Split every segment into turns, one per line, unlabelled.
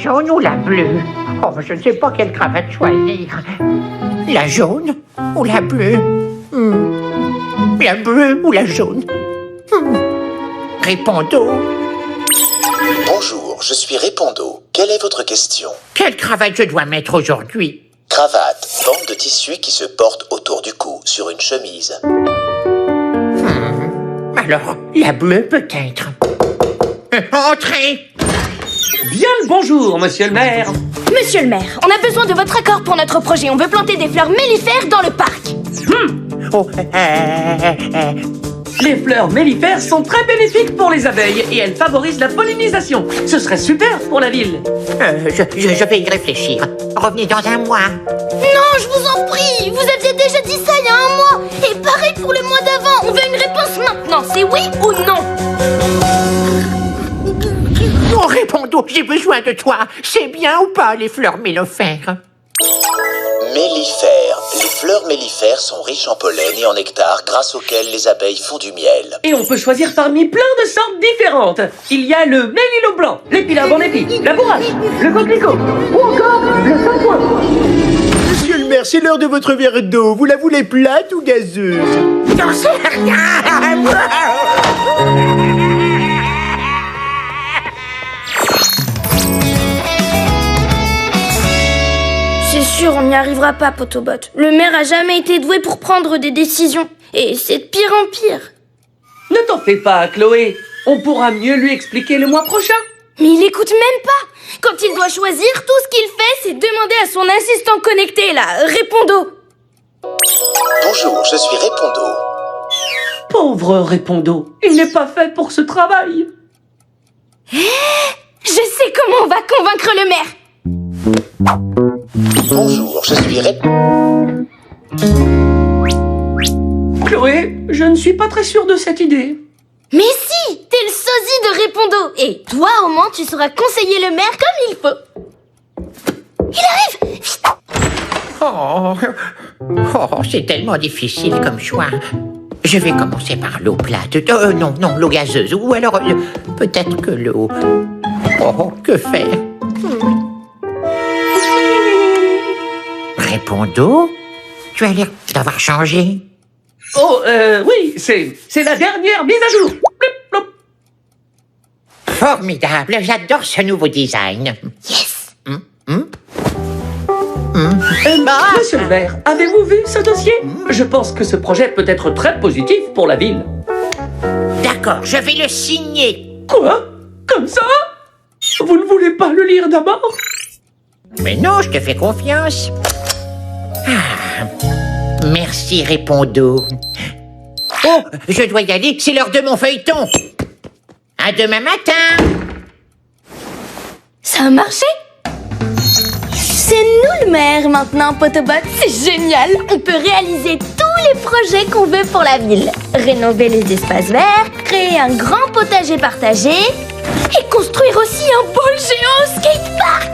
jaune ou la bleue? Oh, je ne sais pas quelle cravate choisir. La jaune ou la bleue? La bleue ou la jaune? Répondo.
Bonjour, je suis Répondo. Quelle est votre question?
Quelle cravate je dois mettre aujourd'hui?
Cravate, bande de tissu qui se porte autour du cou, sur une chemise.
Alors, la bleue peut-être. Entrez!
Bien le bonjour, monsieur le maire.
Monsieur le maire, on a besoin de votre accord pour notre projet. On veut planter des fleurs mellifères dans le parc.
Oh,
Les fleurs mellifères sont très bénéfiques pour les abeilles et elles favorisent la pollinisation. Ce serait super pour la ville.
je vais y réfléchir. Revenez dans un mois.
Non, je vous en prie. Vous aviez déjà dit ça il y a un mois. Et pareil pour le mois d'avant. On veut une réponse maintenant. C'est oui ou non?
Oh, Répondo, j'ai besoin de toi. C'est bien ou pas, les fleurs mellifères?
Mellifères. Les fleurs mellifères sont riches en pollen et en nectar grâce auquel les abeilles font du miel.
Et on peut choisir parmi plein de sortes différentes. Il y a le mélilo blanc, l'épilabe en épi, la bourrache, le coquelicot ou encore le sainfoin.
Monsieur le maire, c'est l'heure de votre verre d'eau. Vous la voulez plate ou gazeuse?
J'en sais rien.
C'est sûr, on n'y arrivera pas, Potobot. Le maire a jamais été doué pour prendre des décisions. Et c'est de pire en pire.
Ne t'en fais pas, Chloé. On pourra mieux lui expliquer le mois prochain.
Mais il écoute même pas. Quand il doit choisir, tout ce qu'il fait, c'est demander à son assistant connecté, là, Répondo.
Bonjour, je suis Répondo.
Pauvre Répondo, il n'est pas fait pour ce travail.
Je sais comment on va convaincre le maire.
Bonjour, je suis
Chloé, je ne suis pas très sûre de cette idée.
Mais si, t'es le sosie de Répondo. Et toi, au moins, tu sauras conseiller le maire comme il faut. Il arrive. Vite.
Oh, c'est tellement difficile comme choix. Je vais commencer par l'eau plate. Non, l'eau gazeuse. Ou alors, peut-être que l'eau... Oh, que faire? Répondo, tu as l'air d'avoir changé.
Oh, oui, c'est la dernière mise à jour. Plop, plop.
Formidable, j'adore ce nouveau design.
Yes.
Monsieur le maire, avez-vous vu ce dossier? Je pense que ce projet peut être très positif pour la ville.
D'accord, je vais le signer.
Quoi? Comme ça? Vous ne voulez pas le lire d'abord?
Mais non, je te fais confiance. Merci, Répondo. Oh, je dois y aller, c'est l'heure de mon feuilleton. À demain matin.
Ça a marché? C'est nous le maire maintenant, Potobot. C'est génial. On peut réaliser tous les projets qu'on veut pour la ville. Rénover les espaces verts, créer un grand potager partagé et construire aussi un pôle géant au skatepark.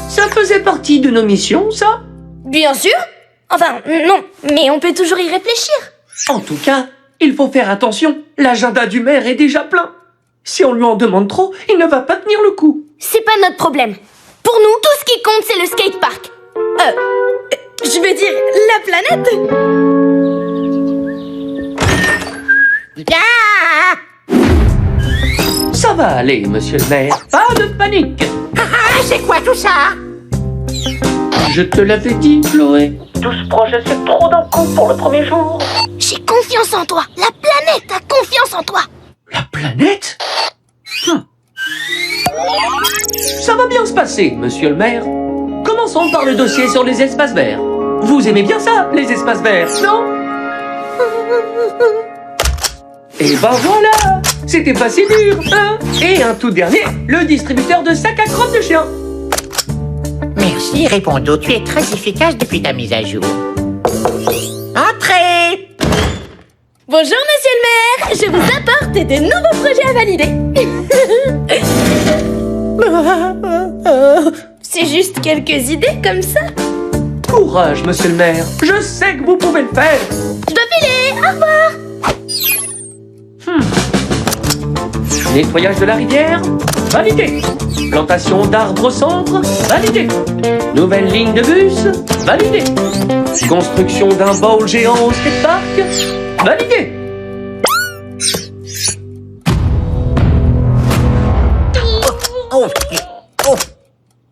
Ça faisait partie de nos missions, ça?
Bien sûr. Enfin, non, mais on peut toujours y réfléchir.
En tout cas, il faut faire attention. L'agenda du maire est déjà plein. Si on lui en demande trop, il ne va pas tenir le coup.
C'est pas notre problème. Pour nous, tout ce qui compte, c'est le skatepark. Je veux dire, la planète.
Ça va aller, monsieur le maire. Pas de panique.
C'est quoi tout ça?
Je te l'avais dit, Chloé. Tout ce projet, c'est trop d'un coup pour le premier jour.
J'ai confiance en toi. La planète a confiance en toi.
La planète? Ça va bien se passer, monsieur le maire. Commençons par le dossier sur les espaces verts. Vous aimez bien ça, les espaces verts, non? Et ben voilà! C'était pas si dur, hein? Et un tout dernier, le distributeur de sacs à crottes de chien.
Merci, Répondo, tu es très efficace depuis ta mise à jour. Entrez!
Bonjour, monsieur le maire. Je vous apporte de nouveaux projets à valider. C'est juste quelques idées comme ça.
Courage, monsieur le maire. Je sais que vous pouvez le faire.
Je dois filer. Au revoir.
Nettoyage de la rivière, validé. Plantation d'arbres au centre, validé. Nouvelle ligne de bus, validé. Construction d'un bowl géant au skatepark, validé.
Oh, oh.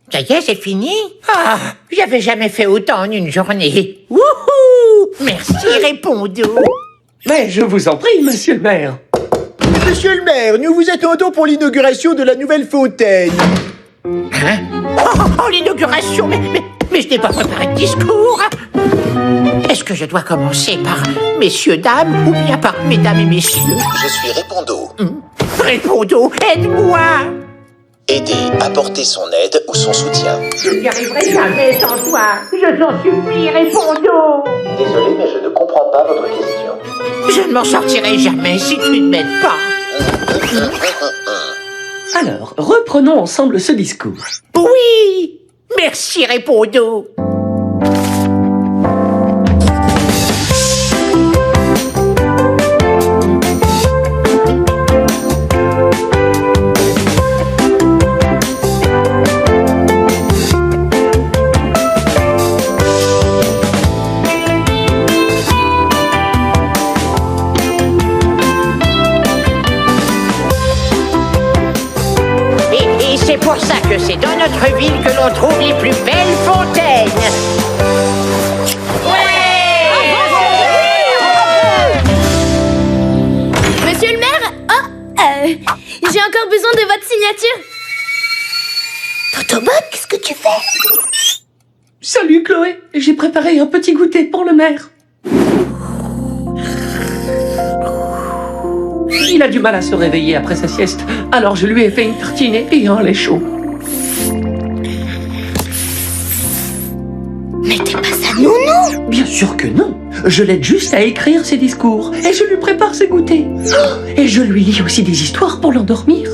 Ça y est, c'est fini? Ah, j'avais jamais fait autant en une journée. Wouhou! Merci, Répondeau.
Mais je vous en prie, monsieur le maire.
Monsieur le maire, nous vous attendons pour l'inauguration de la nouvelle fontaine.
Hein? Oh, l'inauguration, mais je n'ai pas préparé de discours. Est-ce que je dois commencer par messieurs, dames, ou bien par mesdames et messieurs?
Je suis Répondeau.
Répondeau, aide-moi!
Aider, apporter son aide ou son soutien.
Je n'y arriverai jamais sans toi. Je t'en supplie, Répondeau.
Désolé, mais je ne comprends pas votre question.
Je ne m'en sortirai jamais si tu ne m'aides pas.
Alors, reprenons ensemble ce discours.
Oui! Merci, Répondeau. Et c'est pour ça que c'est dans notre ville que l'on trouve les plus belles fontaines.
Monsieur le maire, j'ai encore besoin de votre signature. Totobot, qu'est-ce que tu fais?
Salut Chloé, j'ai préparé un petit goûter pour le maire. Il a du mal à se réveiller après sa sieste, alors je lui ai fait une tartine et un lait chaud.
Mais t'es pas sa nounou.
Bien sûr que non. Je l'aide juste à écrire ses discours et je lui prépare ses goûters. Et je lui lis aussi des histoires pour l'endormir.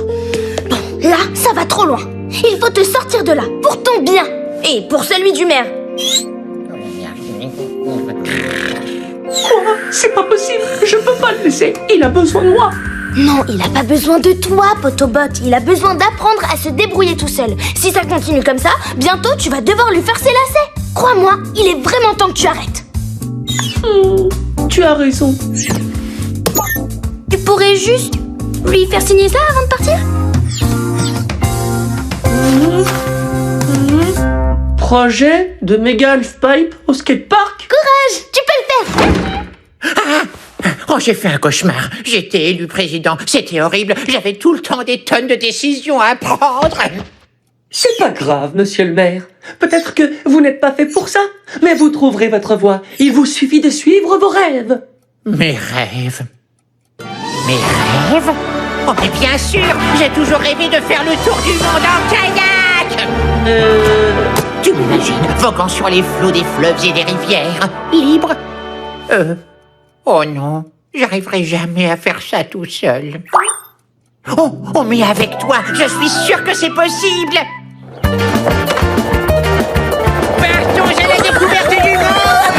Bon, là, ça va trop loin. Il faut te sortir de là, pour ton bien. Et pour celui du maire.
Quoi? C'est pas possible. Je peux pas le laisser. Il a besoin de moi.
Non, il a pas besoin de toi, Potobot. Il a besoin d'apprendre à se débrouiller tout seul. Si ça continue comme ça, bientôt tu vas devoir lui faire ses lacets. Crois-moi, il est vraiment temps que tu arrêtes.
Tu as raison.
Tu pourrais juste lui faire signer ça avant de partir?
Projet de méga half-pipe au skatepark?
Courage, tu peux le faire.
Oh, j'ai fait un cauchemar. J'étais élu président. C'était horrible. J'avais tout le temps des tonnes de décisions à prendre.
C'est pas grave, monsieur le maire. Peut-être que vous n'êtes pas fait pour ça, mais vous trouverez votre voie. Il vous suffit de suivre vos rêves.
Mes rêves. Mes rêves? Oh, mais bien sûr, j'ai toujours rêvé de faire le tour du monde en kayak. Tu m'imagines voguant sur les flots des fleuves et des rivières, libre? Oh non, j'arriverai jamais à faire ça tout seul. Oh, mais avec toi, je suis sûre que c'est possible. Partons à la découverte du monde.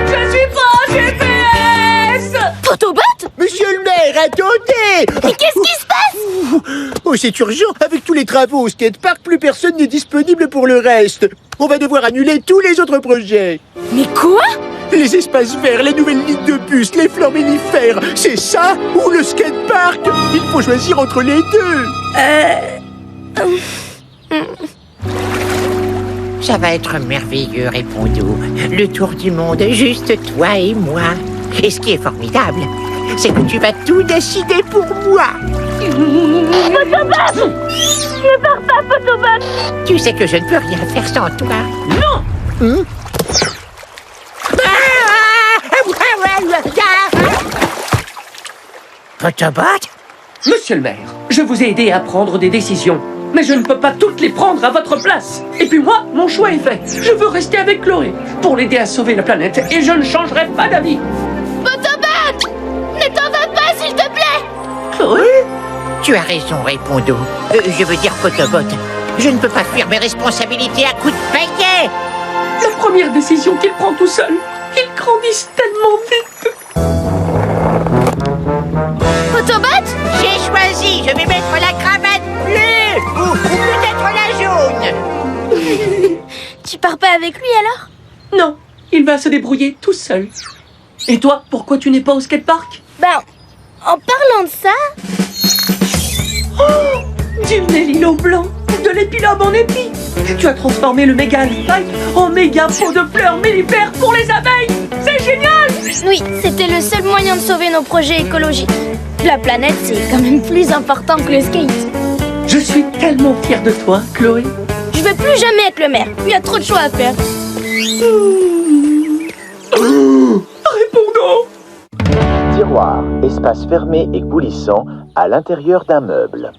Je suis pas en GPS!
Potobot?
Monsieur le maire, attendez!
Mais qu'est-ce qui se passe?
Oh, c'est urgent. Avec tous les travaux au skatepark, plus personne n'est disponible pour le reste. On va devoir annuler tous les autres projets.
Mais quoi?
Les espaces verts, les nouvelles lignes de bus, les fleurs mellifères, c'est ça ou le skatepark? Il faut choisir entre les deux.
Ça va être merveilleux, Répondeau. Le tour du monde, juste toi et moi. Et ce qui est formidable, c'est que tu vas tout décider pour moi.
Potobot! Ne pars pas, Potobot!
Tu sais que je ne peux rien faire sans toi.
Non!
Potobot?
Monsieur le maire, je vous ai aidé à prendre des décisions, mais je ne peux pas toutes les prendre à votre place. Et puis moi, mon choix est fait. Je veux rester avec Chloé pour l'aider à sauver la planète et je ne changerai pas d'avis.
Potobot! Ne t'en vas pas, s'il te plaît!
Chloé?
Tu as raison, Répondeau. Je veux dire Potobot. Je ne peux pas fuir mes responsabilités à coups de paillet.
La première décision qu'il prend tout seul, ils grandissent tellement vite.
Potobot?
J'ai choisi, je vais mettre la cravate ou peut-être la jaune.
Tu pars pas avec lui alors?
Non, il va se débrouiller tout seul. Et toi, pourquoi tu n'es pas au skatepark?
Ben, en parlant de ça,
Du mélilo blanc, de l'épilobe en épi. Tu as transformé le méga pipe en méga pot de fleurs mellifères pour les abeilles. C'est génial!
oui, c'était le seul moyen de sauver nos projets écologiques. La planète, c'est quand même plus important que le skate.
Je suis tellement fière de toi, Chloé.
Je veux plus jamais être le maire. Il y a trop de choix à faire.
Répondons!
Tiroir, espace fermé et coulissant à l'intérieur d'un meuble.